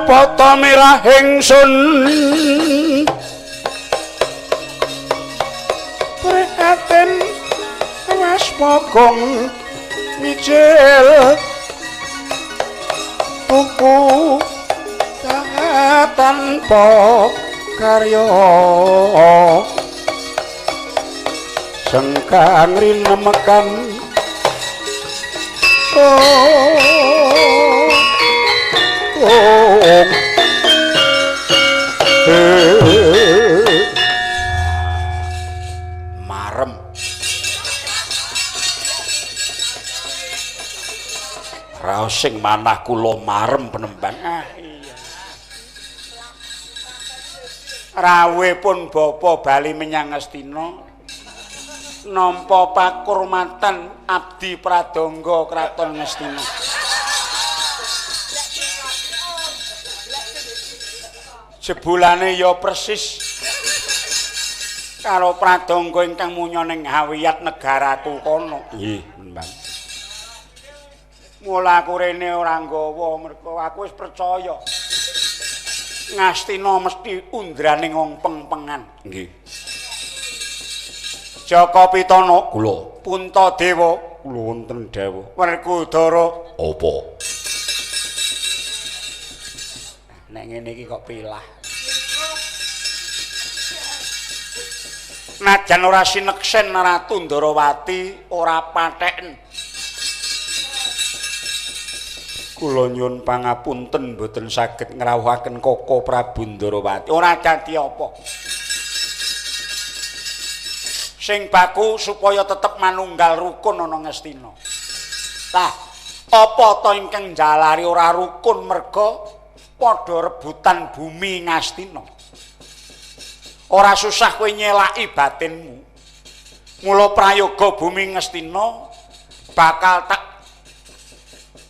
Pata mirah ingsun prihatin was pogong mijil tuku tanpa karya sengkang rinemekan marem raos sing manah kula marem Penemban. Iya rawe pun bapa bali menyang Astina nampa pakurmatan abdi pradangga kraton Astina. Jebulane ya persis karo pradangga ingkang munya ning Hawiyat negaraku kono. Nggih, Mbang. Mula aku rene ora nggawa merga aku wis percaya. Ngastina mesti undraning wong peng-pengan. Nggih. Jaka Pitana kula, Puntadewa kula wonten dawuh. Werkudara apa? Nek ngene iki kok pilah. Najan ora sineksen Ratu Ndarawati ora patheken. Kula nyuwun pangapunten mboten saged ngrawuhaken Koko Prabu Ndarawati. Ora dadi apa. Sing baku supaya tetep manunggal rukun ana Ngastina. Tah, apa to ingkang njalari ora rukun merga padha rebutan bumi Ngastina. Ora susah kowe nyelaki batinmu. Mula prayoga bumi Ngastina bakal tak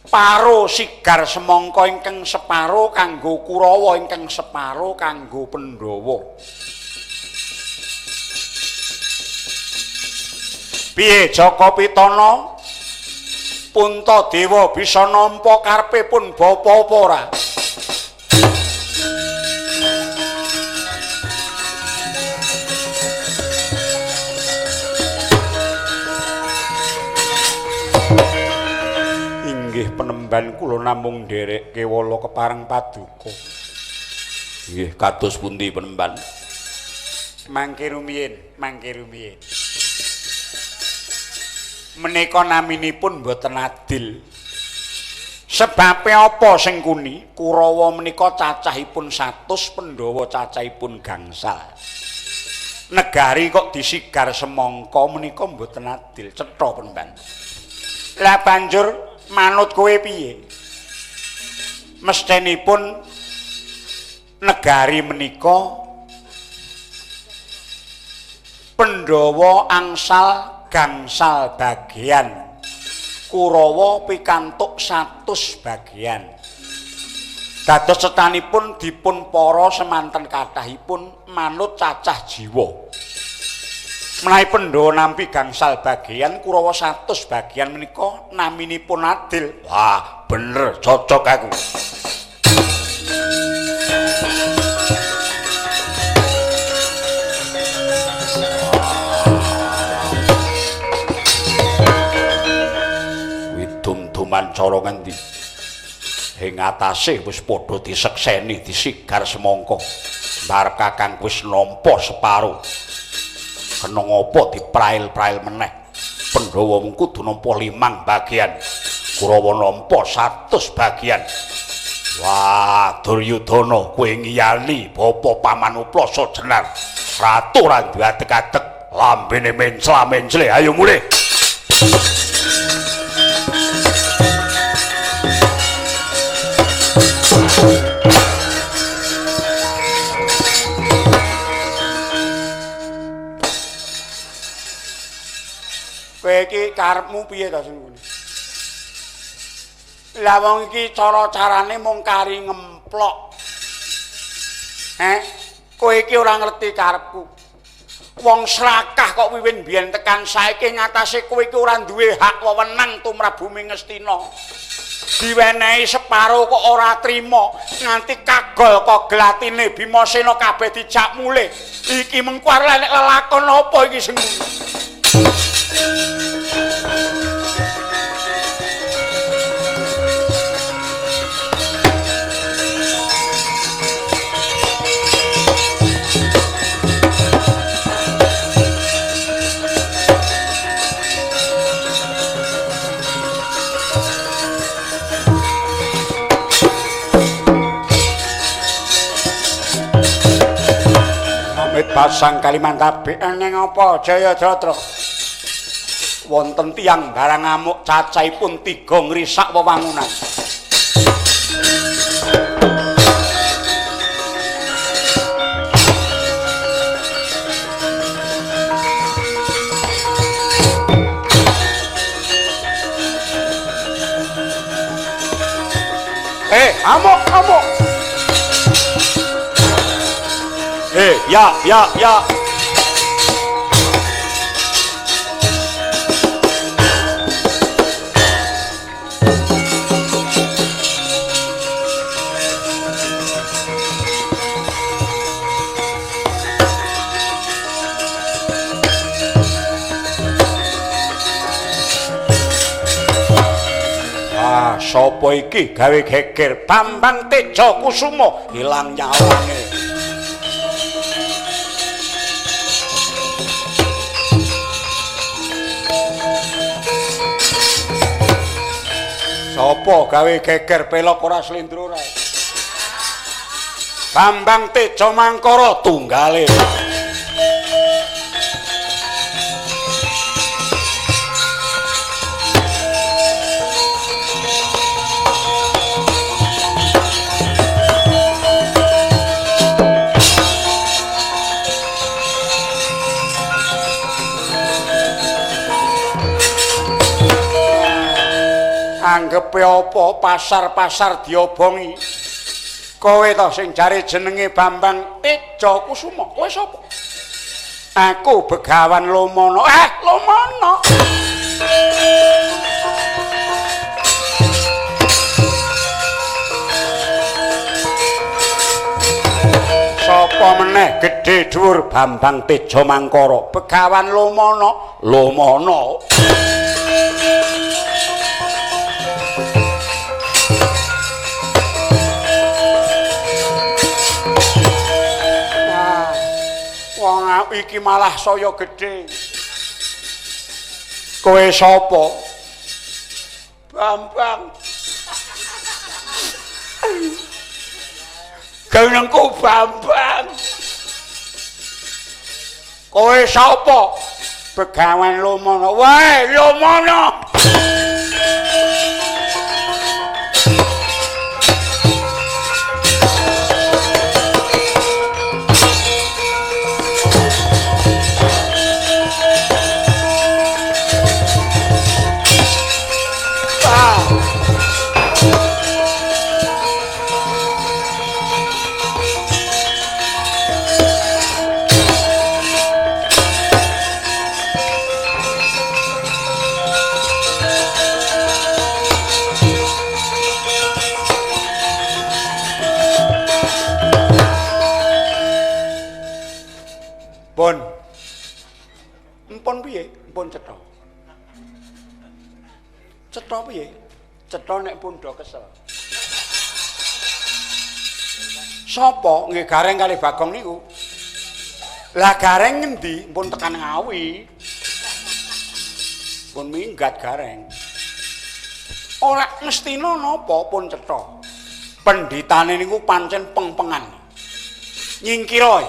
paro sigar semangka ingkang separo kanggo Kurawa ingkang separo kanggo Pandhawa. Piye Jaka Pitana? Puntadewa bisa nampa karepipun bapa apa ora? Inggih Penemban kula namung nderek kewala kepareng paduka. Nggih kados pundi Penemban? Mangke rumiyin, mangke rumiyin. Menika naminipun boten adil. Sebabe apa sing kuni? Kurawa menika cacahipun 100, Pandhawa cacahipun gangsal. negari kok disigar semangka menika mboten adil cetha penban. Lah banjur manut kowe piye? Mestenipun negari menika Pandhawa angsal gangsal bagian, Kurawa pikantuk 100 bagian. Dados setanipun dipun para semanten kathahipun manut cacah jiwa. Menawi Pandhawa nampi gangsal bagian, Kurawa 100 bagian menika naminipun adil. Wah, bener cocok aku. Widum-duman cara ngendi? Ing atase wis padha disekseni disigar semangka. Bar Kakang wis nampa separo. Kena ngapa diprail-prail meneh? Pandhawa mung kudu nampa 5 bagian. Kurawa nampa 100 bagian. Wah, Duryudana kowe ngiyani bapa Pamanuploso Jenar. Ratu ra duwe adeg-adeg, lambene mencla-mencle. Ayo mulih. Kowe iki karepmu piye to sing ngene? Lah wong iki cara-carane mung kari ngemplok. Kowe iki ora ngerti karepku. Wong slakah kok wiwin biyen tekan saiki ngatasé kowe iki ora duwe hak wewenang tumrap Bumi Ngastina. Diwenehi separo kok ora trima, nganti kagol kok gelatine Bimasena kabeh dijak mulih. Iki mengko arep lelakon apa iki sing pasang Kalimantabe ning apa Jayadratara wonten tiyang barang ngamuk cacahipun 3 ngrisak wewangunan. Amuk. Ya. Sapa iki gawe geger? Bambang Teja Kusuma ilang nyawane. Sapa gawe geger pelok ora slendro ora? Bambang Teja Mangkara tunggale. Anggepe apa pasar-pasar diobongi. Kowe to sing jare jenenge Bambang Teja Kusuma. Kowe sapa? Aku Begawan Lomono. Lomono. Sapa meneh gedhe dhuwur Bambang Teja Mangkara? Begawan Lomono. Lomono. Iki malah saya gedhe. Kowe sapa? Bambang. Jenengku Bambang. Kowe sapa? Begawan Lomono. Wae, Lomono. Empun piye? Empun cetha. Cetha piye? Cetha nek pundha kesel. Sapa nggih Gareng kali Bagong niku? Lah Gareng ngendi? Empun tekan Ngawi. Pun minggat Gareng. Ora mestina napa pun cetha. Pendhitane niku pancen peng-pengan. Nyingkira.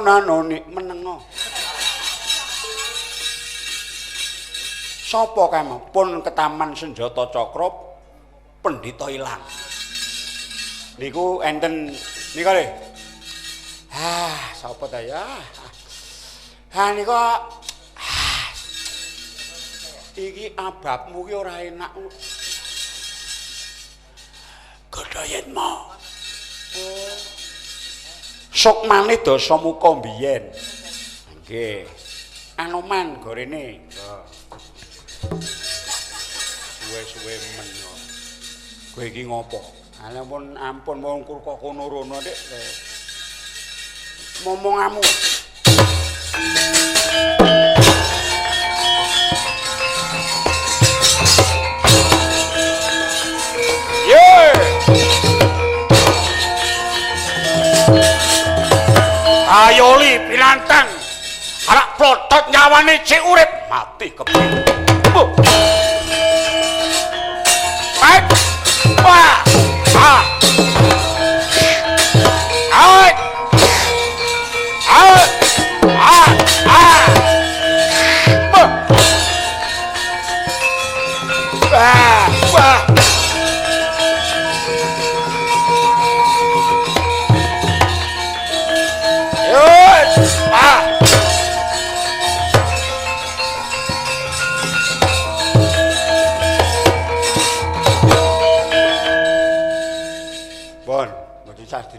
Noni menengo. Sapa kae pun ketaman senjata cakra pendhita ilang. Niku enten nika le. Sapa ta ya? Nika iki ababmu ki ora enak. Godhoyenmu. Sok maneh dasa muka mbiyen. Nggih. Anoman gorene. Suwe-suwe men. Kowe iki ngopo? Ampun wong kok kono rono Dik. Momongamu. Ayoli pinantang anak plotot nyawane cek urip mati keping. Baik. Wah.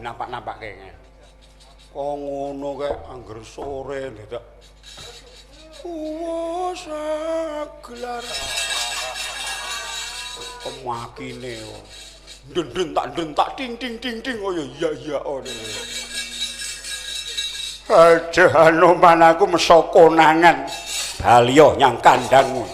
Nampak-nampake. Kok ngono kek angger sore dadak. Sagelar. Kemakine kok. Dentak ting oh iya oh. Aja Anoman aku meso konangan. Baliyo nyang kandangmu.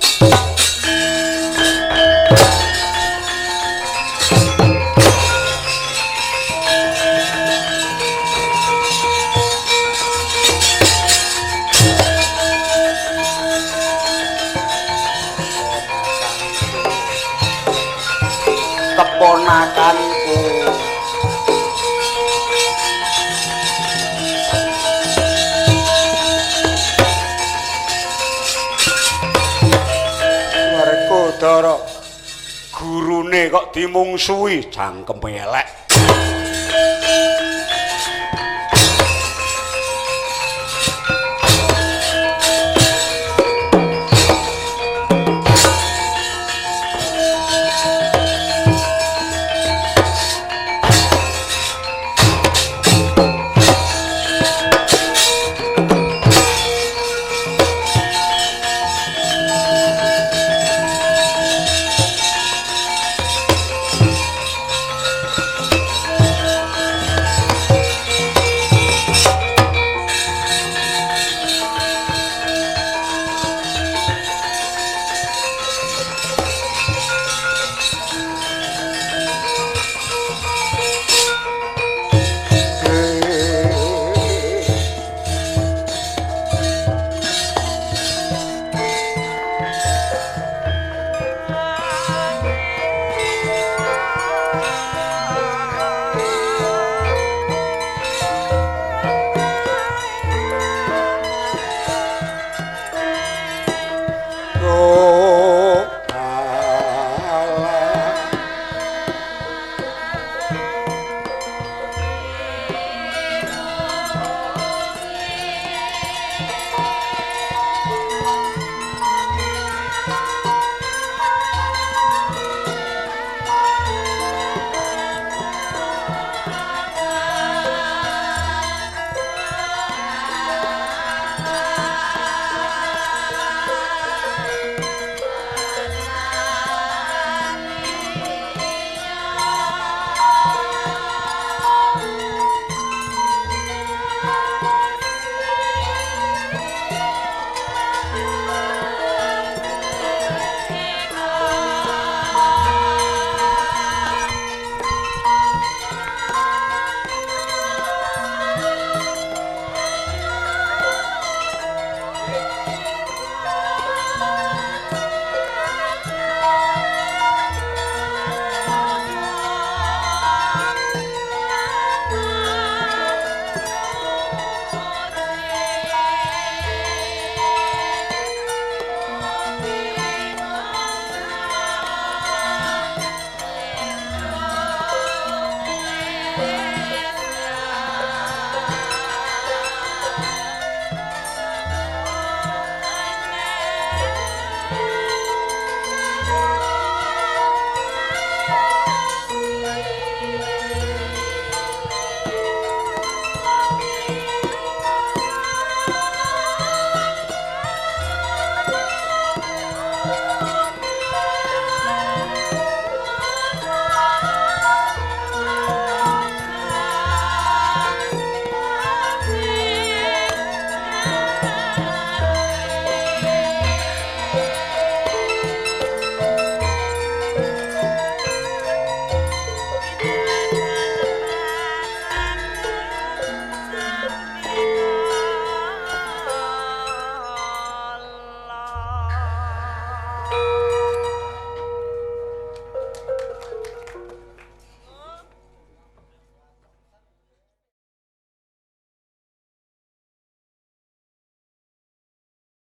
Keponakanku Werkodara gurune kok dimungsuhi jangkem elek. Allah